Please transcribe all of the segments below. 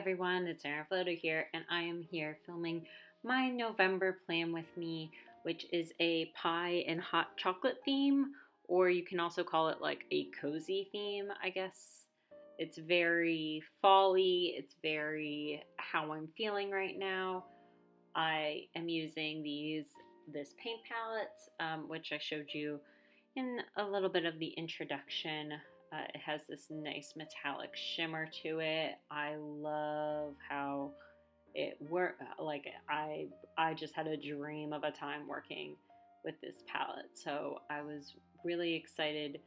everyone, it's Erin Floater here, and I am here filming my November plan with me, which is a pie and hot chocolate theme, or you can also call it like a cozy theme, I guess. It's very fall-y, it's very how I'm feeling right now. I am using this paint palette, which I showed you in a little bit of the introduction. It has this nice metallic shimmer to it. I love how it worked. Like I just had a dream of a time working with this palette. So I was really excited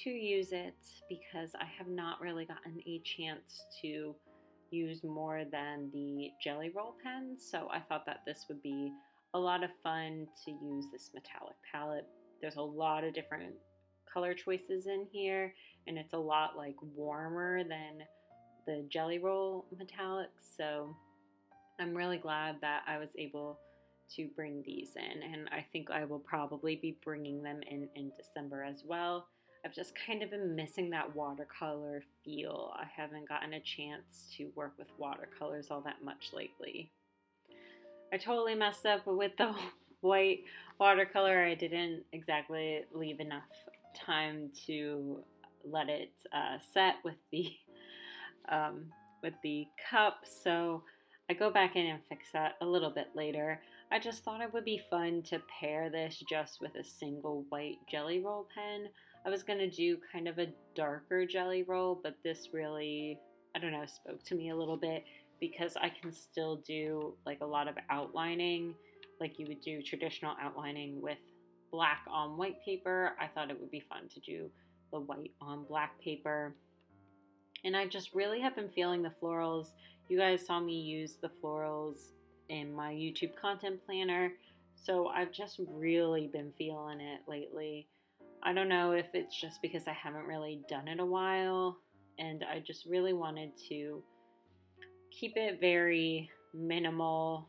to use it because I have not really gotten a chance to use more than the Jelly Roll pen. So I thought that this would be a lot of fun to use this metallic palette. There's a lot of different color choices in here, and it's a lot like warmer than the Jelly Roll metallics. So I'm really glad that I was able to bring these in, and I think I will probably be bringing them in December as well. I've just kind of been missing that watercolor feel. I haven't gotten a chance to work with watercolors all that much lately. I totally messed up with the white watercolor. I didn't exactly leave enough time to let it set with the cup, so I go back in and fix that a little bit later. I just thought it would be fun to pair this just with a single white Jelly Roll pen. I was gonna do kind of a darker Jelly Roll, but this really, I don't know, spoke to me a little bit because I can still do like a lot of outlining, like you would do traditional outlining with black on white paper. I thought it would be fun to do the white on black paper. And I just really have been feeling the florals. You guys saw me use the florals in my YouTube content planner, so I've just really been feeling it lately. I don't know if it's just because I haven't really done it a while, and I just really wanted to keep it very minimal,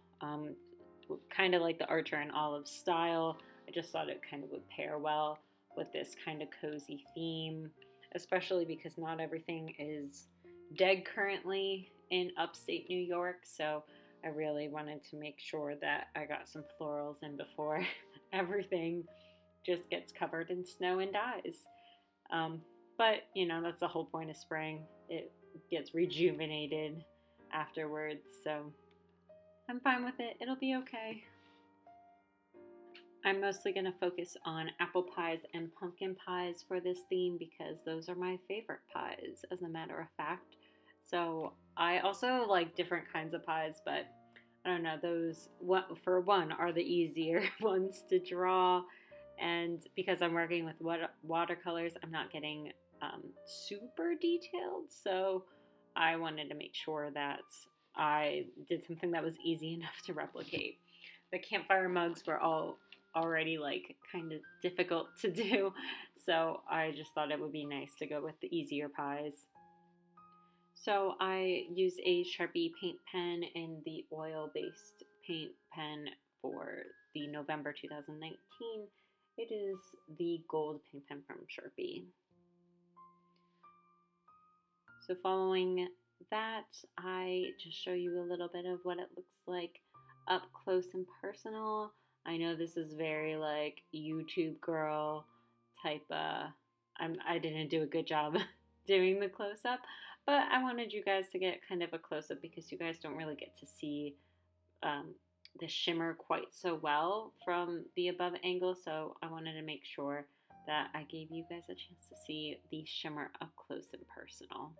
kind of like the Archer and Olive style. I just thought it kind of would pair well with this kind of cozy theme, especially because not everything is dead currently in upstate New York, so I really wanted to make sure that I got some florals in before everything just gets covered in snow and dies. But, you know, that's the whole point of spring. It gets rejuvenated afterwards, so I'm fine with it. It'll be okay. I'm mostly going to focus on apple pies and pumpkin pies for this theme because those are my favorite pies, as a matter of fact. So I also like different kinds of pies, but I don't know, those, for one, are the easier ones to draw. And because I'm working with watercolors, I'm not getting super detailed. So I wanted to make sure that I did something that was easy enough to replicate. The campfire mugs were all already like kind of difficult to do, so I just thought it would be nice to go with the easier pies. So I use a Sharpie paint pen and the oil-based paint pen for the November 2019. It is the gold paint pen from Sharpie. So following that, I just show you a little bit of what it looks like up close and personal. I know this is very like YouTube girl type. I didn't do a good job doing the close up, but I wanted you guys to get kind of a close up because you guys don't really get to see the shimmer quite so well from the above angle. So I wanted to make sure that I gave you guys a chance to see the shimmer up close and personal.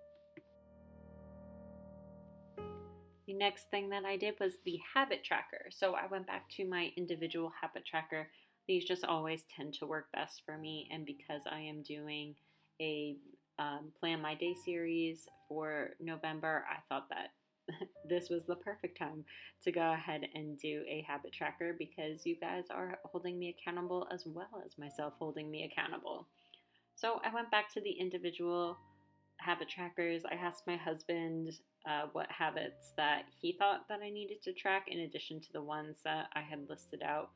The next thing that I did was the habit tracker. So I went back to my individual habit tracker. These just always tend to work best for me, and because I am doing a Plan My Day series for November, I thought that this was the perfect time to go ahead and do a habit tracker because you guys are holding me accountable as well as myself holding me accountable. So I went back to the individual habit trackers. I asked my husband what habits that he thought that I needed to track in addition to the ones that I had listed out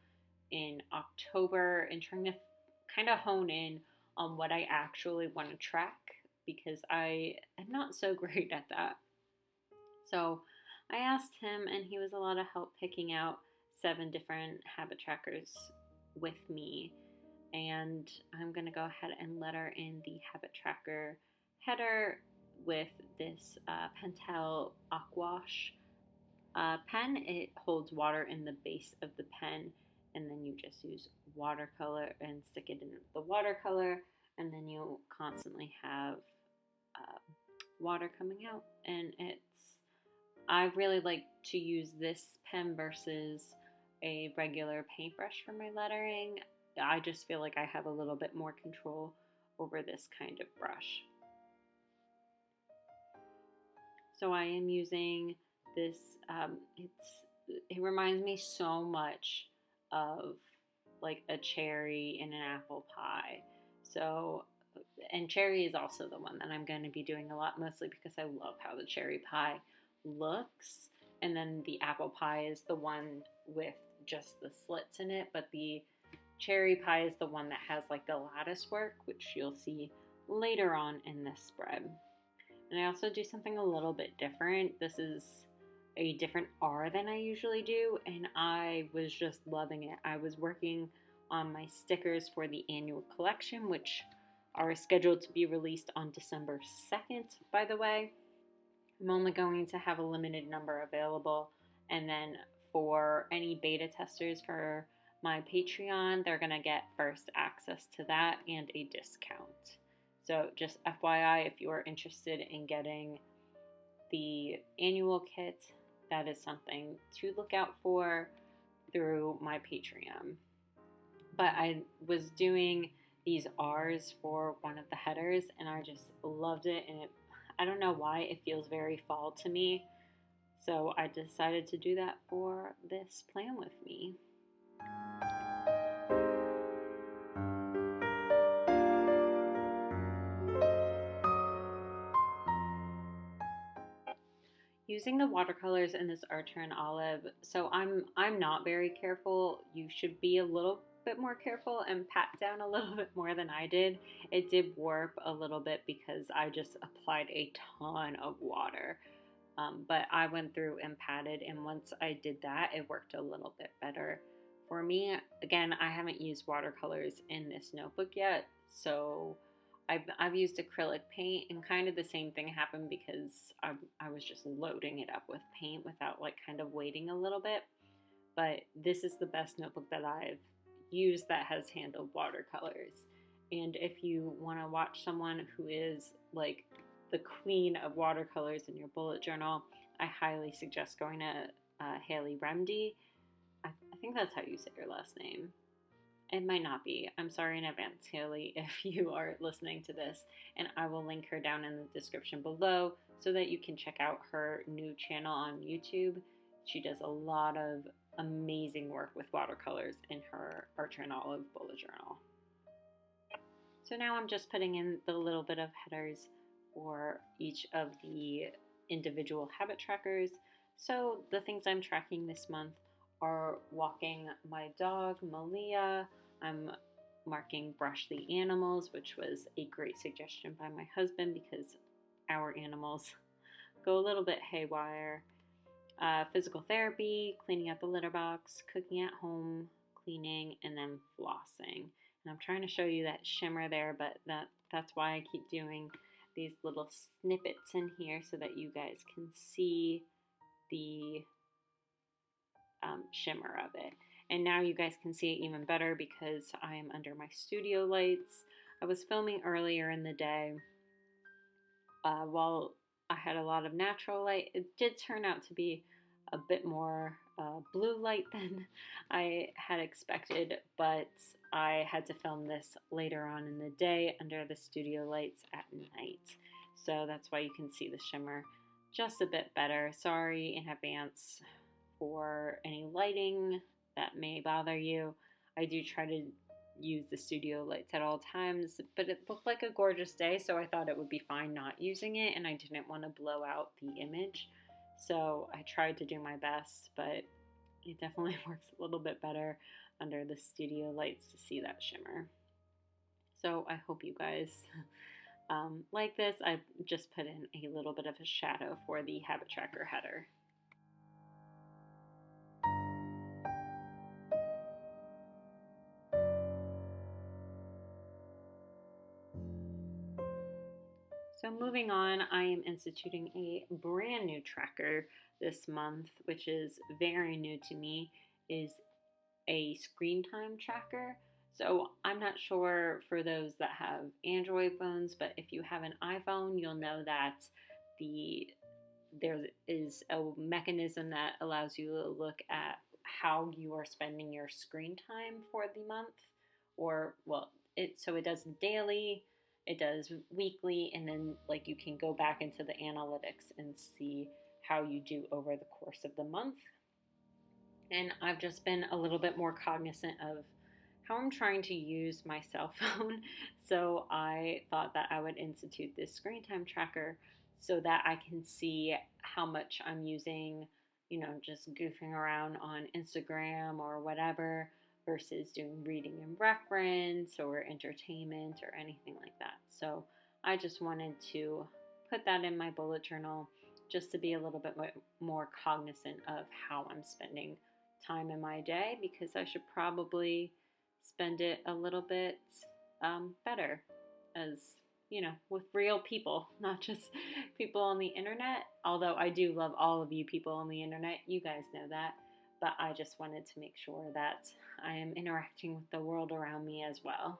in October, and trying to kind of hone in on what I actually want to track because I am not so great at that. So I asked him, and he was a lot of help picking out 7 different habit trackers with me. And I'm going to go ahead and letter in the habit tracker header with this Pentel Aquash pen. It holds water in the base of the pen, and then you just use watercolor and stick it in the watercolor, and then you'll constantly have uh, water coming out. And I really like to use this pen versus a regular paintbrush for my lettering. I just feel like I have a little bit more control over this kind of brush. So I am using this, it reminds me so much of like a cherry in an apple pie. So, and cherry is also the one that I'm going to be doing a lot, mostly because I love how the cherry pie looks. And then the apple pie is the one with just the slits in it, but the cherry pie is the one that has like the lattice work, which you'll see later on in this spread. And I also do something a little bit different. This is a different R than I usually do, and I was just loving it. I was working on my stickers for the annual collection, which are scheduled to be released on December 2nd, by the way. I'm only going to have a limited number available, and then for any beta testers for my Patreon, they're going to get first access to that and a discount. So just FYI, if you are interested in getting the annual kit, that is something to look out for through my Patreon. But I was doing these R's for one of the headers, and I just loved it, and I don't know why, it feels very fall to me. So I decided to do that for this plan with me. Using the watercolors in this Archer and Olive, so I'm not very careful. You should be a little bit more careful and pat down a little bit more than I did. It did warp a little bit because I just applied a ton of water. But I went through and patted, and once I did that, it worked a little bit better for me. Again, I haven't used watercolors in this notebook yet, so I've used acrylic paint, and kind of the same thing happened because I was just loading it up with paint without like kind of waiting a little bit. But this is the best notebook that I've used that has handled watercolors. And if you want to watch someone who is like the queen of watercolors in your bullet journal, I highly suggest going to Haley Remdy. I think that's how you say your last name. It might not be. I'm sorry in advance, Haley, if you are listening to this. And I will link her down in the description below so that you can check out her new channel on YouTube. She does a lot of amazing work with watercolors in her Archer and Olive bullet journal. So now I'm just putting in the little bit of headers for each of the individual habit trackers. So the things I'm tracking this month are walking my dog, Malia. I'm marking brush the animals, which was a great suggestion by my husband because our animals go a little bit haywire. Physical therapy, cleaning out the litter box, cooking at home, cleaning, and then flossing. And I'm trying to show you that shimmer there, but that's why I keep doing these little snippets in here so that you guys can see the shimmer of it. And now you guys can see it even better because I am under my studio lights. I was filming earlier in the day while I had a lot of natural light. It did turn out to be a bit more blue light than I had expected, but I had to film this later on in the day under the studio lights at night. So that's why you can see the shimmer just a bit better. Sorry in advance for any lighting that may bother you. I do try to use the studio lights at all times, but it looked like a gorgeous day, so I thought it would be fine not using it, and I didn't want to blow out the image. So I tried to do my best, but it definitely works a little bit better under the studio lights to see that shimmer. So I hope you guys like this, I just put in a little bit of a shadow for the habit tracker header. So moving on, I am instituting a brand new tracker this month, which is very new to me, is a screen time tracker. So I'm not sure for those that have Android phones, but if you have an iPhone, you'll know that the there is a mechanism that allows you to look at how you are spending your screen time for the month, or well, it does daily, it does weekly, and then like you can go back into the analytics and see how you do over the course of the month. And I've just been a little bit more cognizant of how I'm trying to use my cell phone. So I thought that I would institute this screen time tracker so that I can see how much I'm using, just goofing around on Instagram or whatever versus doing reading and reference or entertainment or anything like that. So I just wanted to put that in my bullet journal just to be a little bit more cognizant of how I'm spending time in my day, because I should probably spend it a little bit better, as with real people, not just people on the internet. Although I do love all of you people on the internet, you guys know that. But I just wanted to make sure that I am interacting with the world around me as well.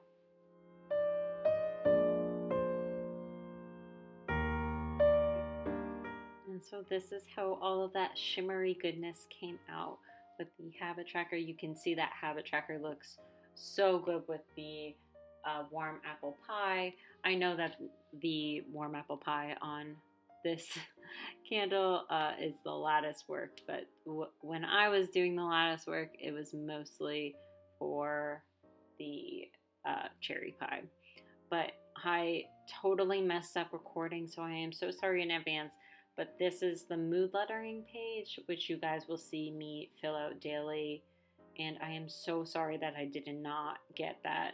And so this is how all of that shimmery goodness came out with the habit tracker. You can see that habit tracker looks so good with the warm apple pie. I know that the warm apple pie on this candle is the lattice work, but when I was doing the lattice work, it was mostly for the cherry pie. But I totally messed up recording, so I am so sorry in advance. But this is the mood lettering page, which you guys will see me fill out daily. And I am so sorry that I did not get that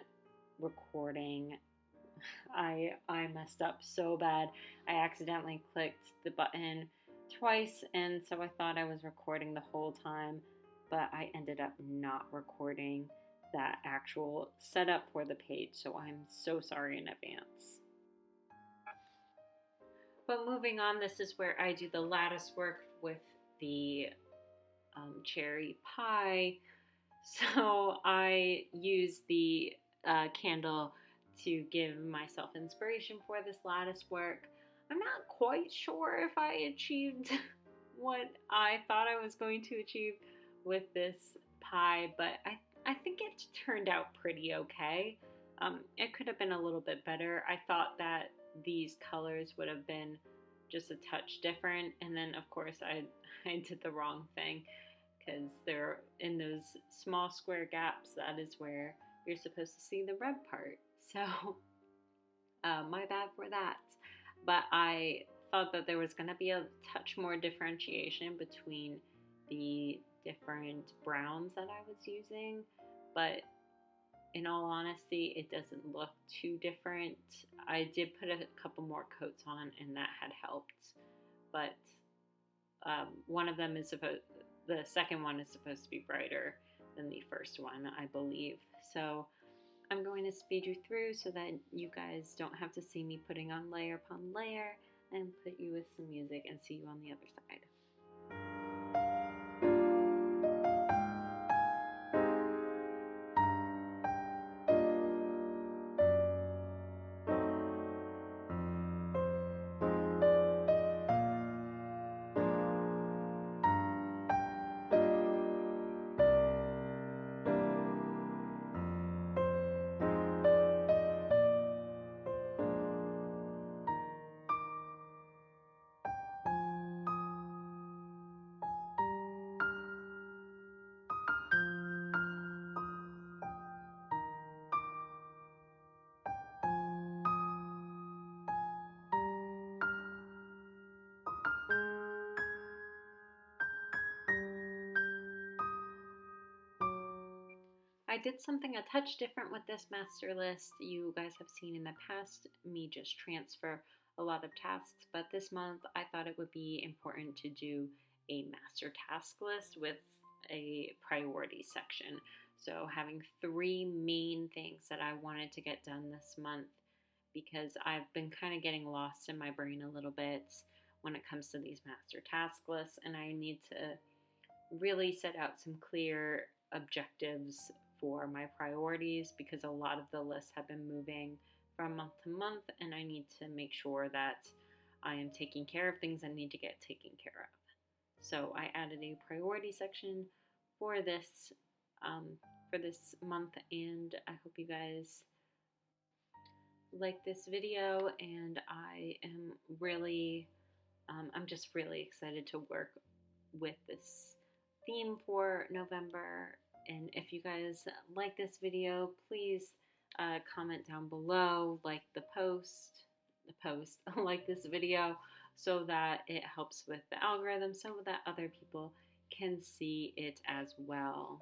recording. I messed up so bad. I accidentally clicked the button twice, and so I thought I was recording the whole time, but I ended up not recording that actual setup for the page, so I'm so sorry in advance. But moving on, this is where I do the lattice work with the cherry pie. So I use the candle to give myself inspiration for this lattice work. I'm not quite sure if I achieved what I thought I was going to achieve with this pie, but I think it turned out pretty okay. It could have been a little bit better. I thought that these colors would have been just a touch different, and then of course I did the wrong thing, because they're in those small square gaps. That is where you're supposed to see the red part. So my bad for that. But I thought that there was going to be a touch more differentiation between the different browns that I was using, but in all honesty, it doesn't look too different. I did put a couple more coats on, and that had helped. But one of them is the second one is supposed to be brighter than the first one, I believe. So I'm going to speed you through so that you guys don't have to see me putting on layer upon layer, and put you with some music and see you on the other side. I did something a touch different with this master list. You guys have seen in the past me just transfer a lot of tasks, but this month I thought it would be important to do a master task list with a priority section. So having three main things that I wanted to get done this month, because I've been kind of getting lost in my brain a little bit when it comes to these master task lists, and I need to really set out some clear objectives for my priorities because a lot of the lists have been moving from month to month, and I need to make sure that I am taking care of things that need to get taken care of. So I added a priority section for this month, and I hope you guys like this video. And I'm just really excited to work with this theme for November. And if you guys like this video, please comment down below, like the post, like this video, so that it helps with the algorithm, so that other people can see it as well.